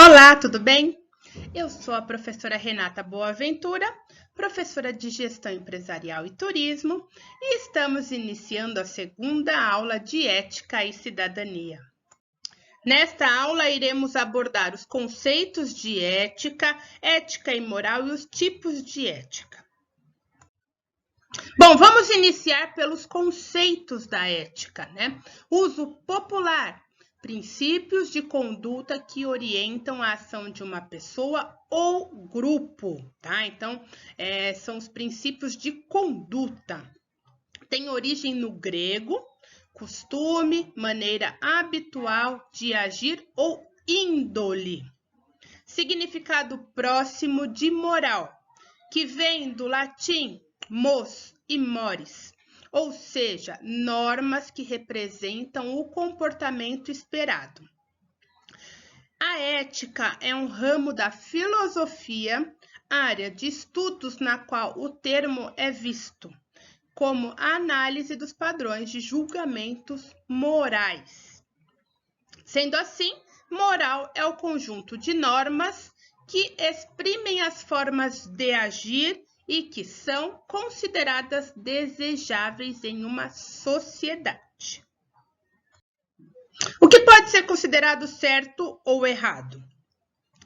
Olá, tudo bem? Eu sou a professora Renata Boaventura, professora de Gestão Empresarial e Turismo, e estamos iniciando a segunda aula de Ética e Cidadania. Nesta aula, iremos abordar os conceitos de ética, ética e moral e os tipos de ética. Bom, vamos iniciar pelos conceitos da ética, né? Uso popular. Princípios de conduta que orientam a ação de uma pessoa ou grupo, tá? Então, são os princípios de conduta. Tem origem no grego, costume, maneira habitual de agir ou índole. Significado próximo de moral, que vem do latim mos e mores, ou seja, normas que representam o comportamento esperado. A ética é um ramo da filosofia, área de estudos na qual o termo é visto como a análise dos padrões de julgamentos morais. Sendo assim, moral é o conjunto de normas que exprimem as formas de agir e que são consideradas desejáveis em uma sociedade. O que pode ser considerado certo ou errado?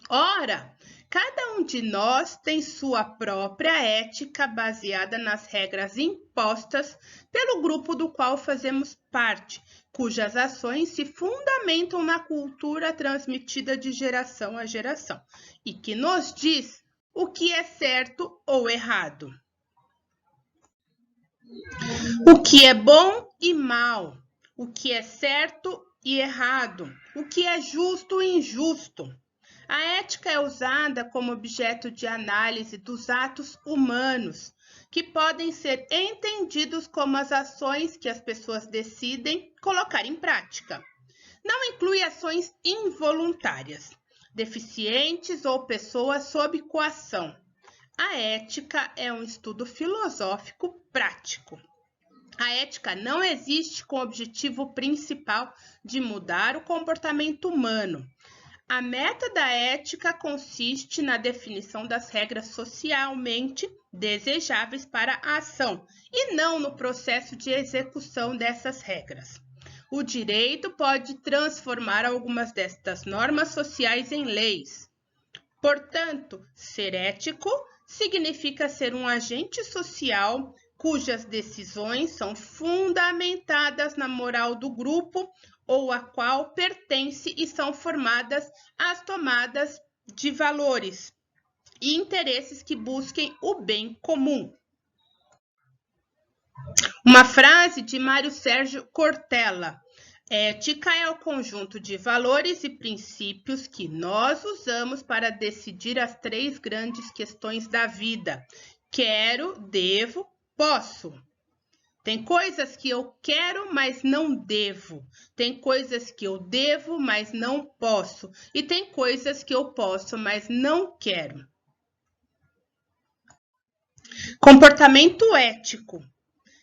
Ora, cada um de nós tem sua própria ética baseada nas regras impostas pelo grupo do qual fazemos parte, cujas ações se fundamentam na cultura transmitida de geração a geração e que nos diz o que é certo ou errado, o que é bom e mal, o que é certo e errado, o que é justo e injusto. A ética é usada como objeto de análise dos atos humanos, que podem ser entendidos como as ações que as pessoas decidem colocar em prática. Não inclui ações involuntárias, deficientes ou pessoas sob coação. A ética é um estudo filosófico prático. A ética não existe com o objetivo principal de mudar o comportamento humano. A meta da ética consiste na definição das regras socialmente desejáveis para a ação e não no processo de execução dessas regras. O direito pode transformar algumas destas normas sociais em leis. Portanto, ser ético significa ser um agente social cujas decisões são fundamentadas na moral do grupo ou a qual pertence e são formadas as tomadas de valores e interesses que busquem o bem comum. Uma frase de Mário Sérgio Cortella. Ética é o conjunto de valores e princípios que nós usamos para decidir as três grandes questões da vida. Quero, devo, posso. Tem coisas que eu quero, mas não devo. Tem coisas que eu devo, mas não posso. E tem coisas que eu posso, mas não quero. Comportamento ético.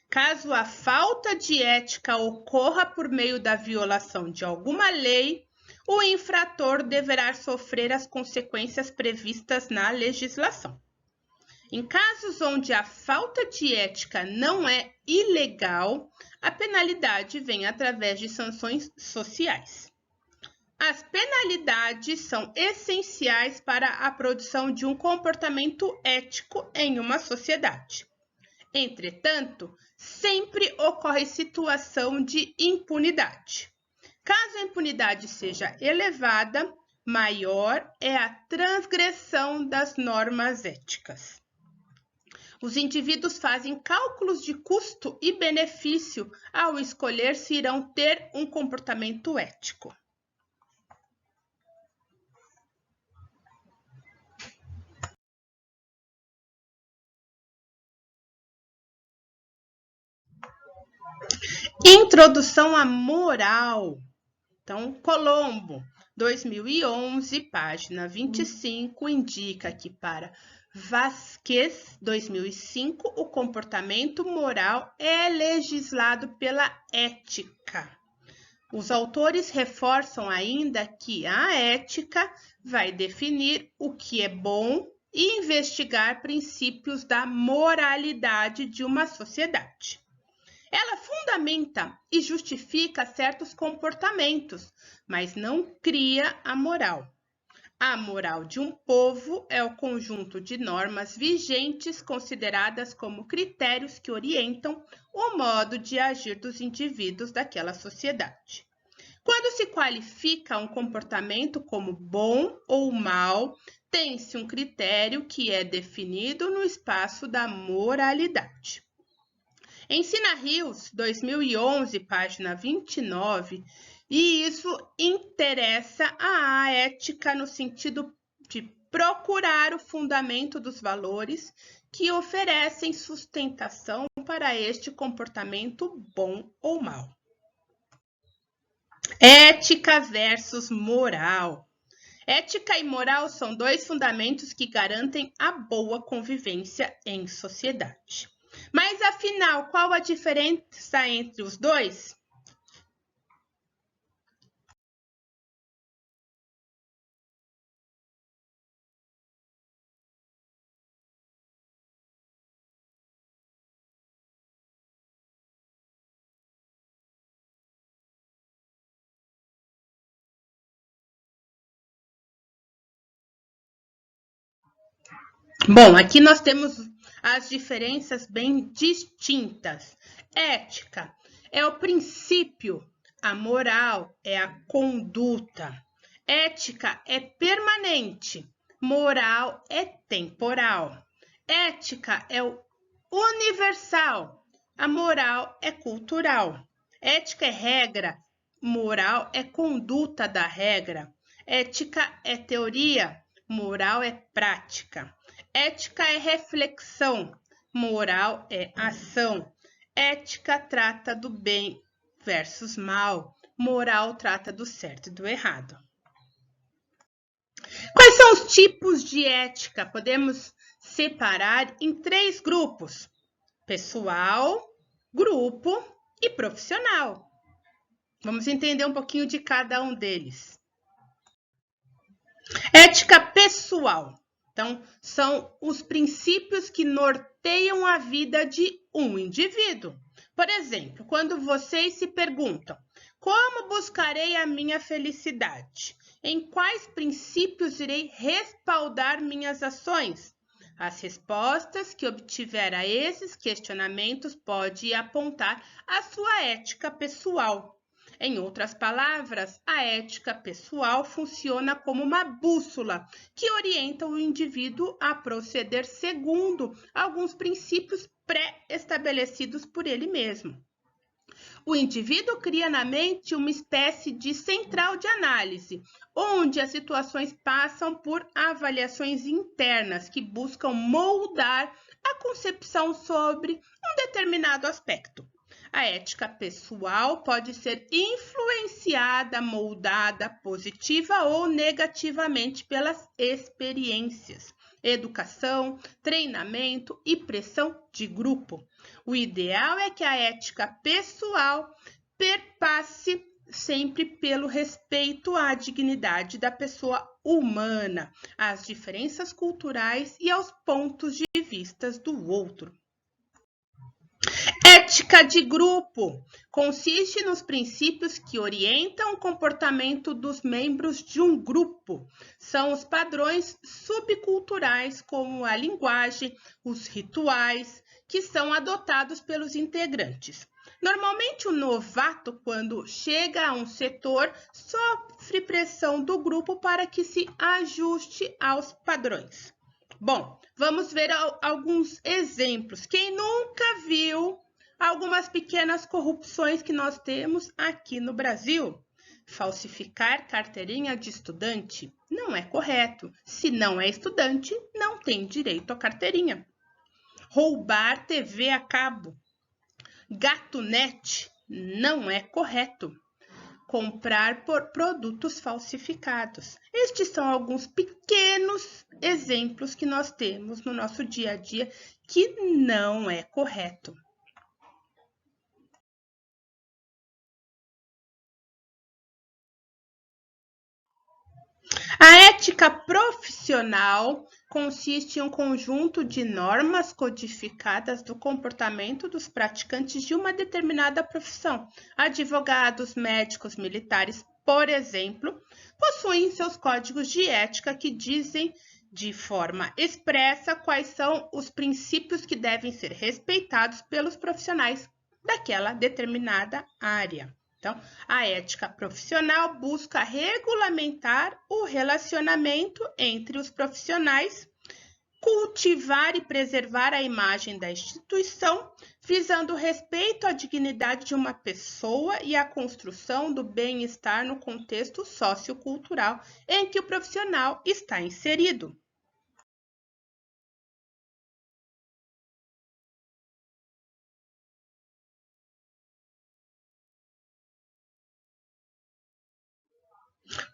Caso a falta de ética ocorra por meio da violação de alguma lei, o infrator deverá sofrer as consequências previstas na legislação. Em casos onde a falta de ética não é ilegal, a penalidade vem através de sanções sociais. As penalidades são essenciais para a produção de um comportamento ético em uma sociedade. Entretanto, sempre ocorre situação de impunidade. Caso a impunidade seja elevada, maior é a transgressão das normas éticas. Os indivíduos fazem cálculos de custo e benefício ao escolher se irão ter um comportamento ético. Introdução à moral. Então, Colombo, 2011, página 25, indica que para Vasquez, 2005, o comportamento moral é legislado pela ética. Os autores reforçam ainda que a ética vai definir o que é bom e investigar princípios da moralidade de uma sociedade. Ela fundamenta e justifica certos comportamentos, mas não cria a moral. A moral de um povo é o conjunto de normas vigentes consideradas como critérios que orientam o modo de agir dos indivíduos daquela sociedade. Quando se qualifica um comportamento como bom ou mal, tem-se um critério que é definido no espaço da moralidade. Em Sina Rios, 2011, página 29, e isso interessa a ética no sentido de procurar o fundamento dos valores que oferecem sustentação para este comportamento bom ou mal. Ética versus moral. Ética e moral são dois fundamentos que garantem a boa convivência em sociedade. Mas, afinal, qual a diferença entre os dois? Bom, aqui nós temos as diferenças bem distintas. Ética é o princípio, a moral é a conduta. Ética é permanente, moral é temporal. Ética é o universal, a moral é cultural. Ética é regra, moral é conduta da regra. Ética é teoria, moral é prática. Ética é reflexão, moral é ação. Ética trata do bem versus mal, moral trata do certo e do errado. Quais são os tipos de ética? Podemos separar em 3 grupos: pessoal, grupo e profissional. Vamos entender um pouquinho de cada um deles. Ética pessoal. Então, são os princípios que norteiam a vida de um indivíduo. Por exemplo, quando vocês se perguntam: como buscarei a minha felicidade? Em quais princípios irei respaldar minhas ações? As respostas que obtiver a esses questionamentos pode apontar a sua ética pessoal. Em outras palavras, a ética pessoal funciona como uma bússola que orienta o indivíduo a proceder segundo alguns princípios pré-estabelecidos por ele mesmo. O indivíduo cria na mente uma espécie de central de análise, onde as situações passam por avaliações internas que buscam moldar a concepção sobre um determinado aspecto. A ética pessoal pode ser influenciada, moldada positiva ou negativamente pelas experiências, educação, treinamento e pressão de grupo. O ideal é que a ética pessoal perpasse sempre pelo respeito à dignidade da pessoa humana, às diferenças culturais e aos pontos de vista do outro. Ética de grupo consiste nos princípios que orientam o comportamento dos membros de um grupo. São os padrões subculturais, como a linguagem, os rituais, que são adotados pelos integrantes. Normalmente, o novato, quando chega a um setor, sofre pressão do grupo para que se ajuste aos padrões. Bom, vamos ver alguns exemplos. Quem nunca viu algumas pequenas corrupções que nós temos aqui no Brasil? Falsificar carteirinha de estudante não é correto. Se não é estudante, não tem direito à carteirinha. Roubar TV a cabo, gatunete, não é correto. Comprar por produtos falsificados. Estes são alguns pequenos exemplos que nós temos no nosso dia a dia que não é correto. A ética profissional consiste em um conjunto de normas codificadas do comportamento dos praticantes de uma determinada profissão. Advogados, médicos, militares, por exemplo, possuem seus códigos de ética que dizem de forma expressa quais são os princípios que devem ser respeitados pelos profissionais daquela determinada área. Então, a ética profissional busca regulamentar o relacionamento entre os profissionais, cultivar e preservar a imagem da instituição, visando o respeito à dignidade de uma pessoa e a construção do bem-estar no contexto sociocultural em que o profissional está inserido.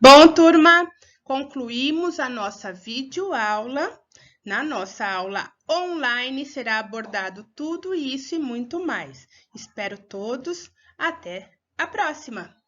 Bom, turma, concluímos a nossa videoaula. Na nossa aula online será abordado tudo isso e muito mais. Espero todos. Até a próxima!